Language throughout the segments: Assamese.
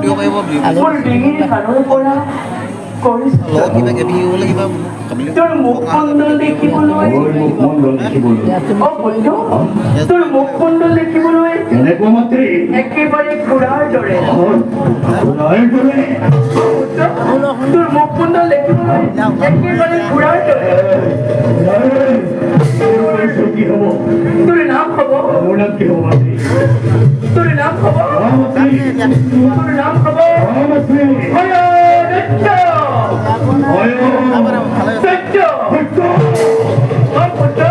দিব পাৰিব মোৰ ডিঙিৰ কাণৰ পৰা কৰিছিলো কিবা গেভি হ'লে কিবা তোৰ মুখমণ্ডল দেখিবলৈ অ বন্ধু তোৰ মুখমণ্ডল দেখিবলৈ কেনেকুৱা মাত্ৰী একেবাৰে ঘোঁৰাৰ দৰে তোৰ মুখমণ্ডল দেখিবলৈ একেবাৰে ঘোঁৰাৰ দৰে কি হ'ব তোৰ নাম হ'ব মোৰ নাম কি হ'ব মাত্ৰী তোৰ নাম হ'ব তোৰ নাম হ'ব মাত্ৰী দত্ত দত্ত অ পুত্ৰ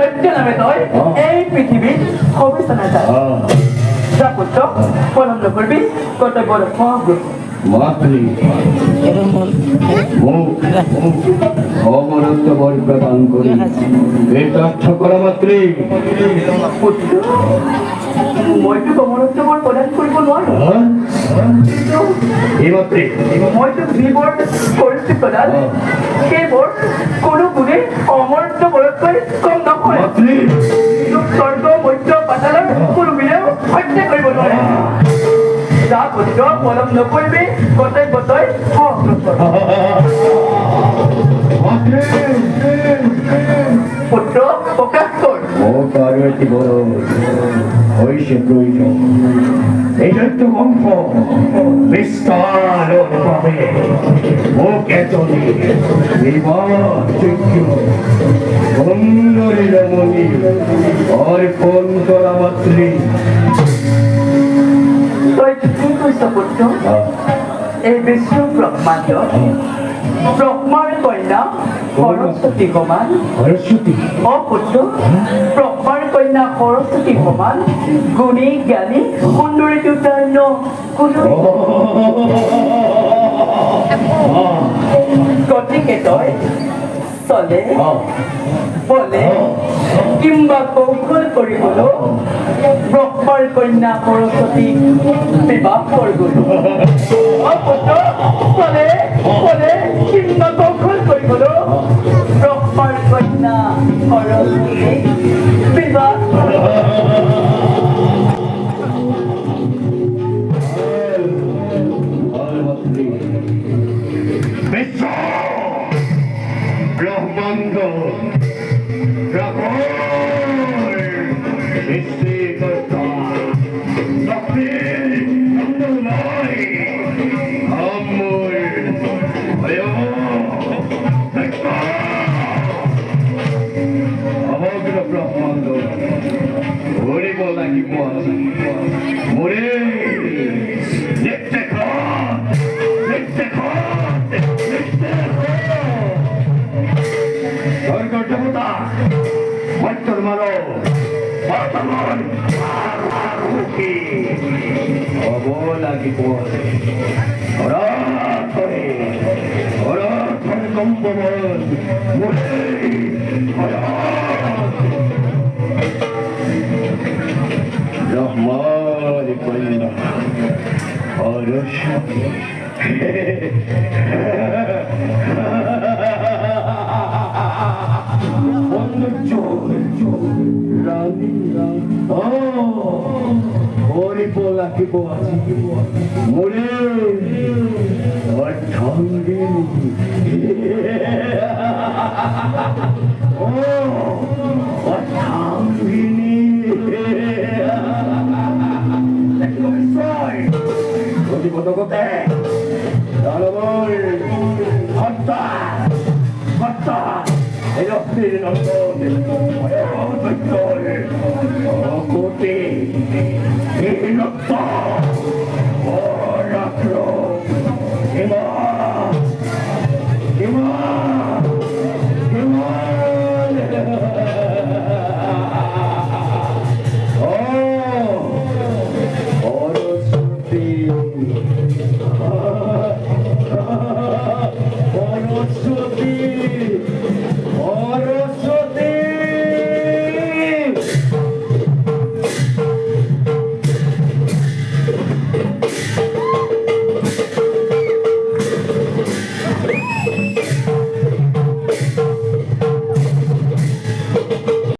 দত্ত নামে তই এই পৃথিৱীত গৱেষণা যায় যা পুত্ৰ পলম নকৰিবি কৰ্তব্য মাতৃ অমৰত্ব বৰ প্ৰদান কৰি কৃতাৰ্থ কৰা মাত্ৰী মইতো অমৰত্ব বৰ প্ৰদান কৰিব নোৱাৰো এই মাত্ৰী মইতো যিবোৰ কৰিছো প্ৰদান সেইবোৰ কোনো গুণে অমৰত্ব বৰতকৈ কম নহয় মাত্ৰী স্বৰ্গ মধ্য পাতালৰ কোনো মিলেও হত্যা কৰিব নোৱাৰে যা পুত্ৰ পলম নকৰিবি কৰ্তব্য তই পুত্ৰ প্ৰকাশ কৰ কারটি বড় হইছে প্রয়োজন এই দৈত্য বংশ বিস্তার পাবে ও কেতনে বিবাহযোগ্য সুন্দরী রমণী অর্পণ করা মাত্রী তই কি কৈছ পুত্ৰ এই বিশ্ব ব্ৰহ্মাণ্ড ব্ৰহ্মাৰ কন্যা সৰস্বতী সমান সৰস্বতী অ পুত্ৰ ব্ৰহ্মাৰ কন্যা সৰস্বতী সমান গুণী জ্ঞানী সুন্দৰী দুটাৰ ন কোনো গতিকে তই চলে বলে কিংবা কৌশল কৰিবলৈ ব্ৰহ্মাৰ কন্যা সৰস্বতী বিবাহ কৰিবলৈ চলে বলে কিংবা কৌশল কৰিবলৈ ব্ৰহ্মাৰ কন্যা সৰস্বতী বিবাহ ব্ৰহ্মাণ্ড সৃষ্টিকৰ্তা সমগ্ৰ ব্ৰহ্মাণ্ড ঘূৰিব লাগিব মোৰে স্বৰ্গৰ দেৱতা সত্যৰ মানৱ বৰ্তমান হ'ব লাগিব কম্পমান ৰহমান কন্যা সৰস্বতী ৰানী হৰিব লাগিব আজি মোৰে অৰ্থাঙ্গিনী অৰ্থাঙ্গিনী প্ৰতিপদকতে দানবৰ হত্যা হত্যা এই ৰক্তেৰ নন্দন কোটে এই ৰক্ত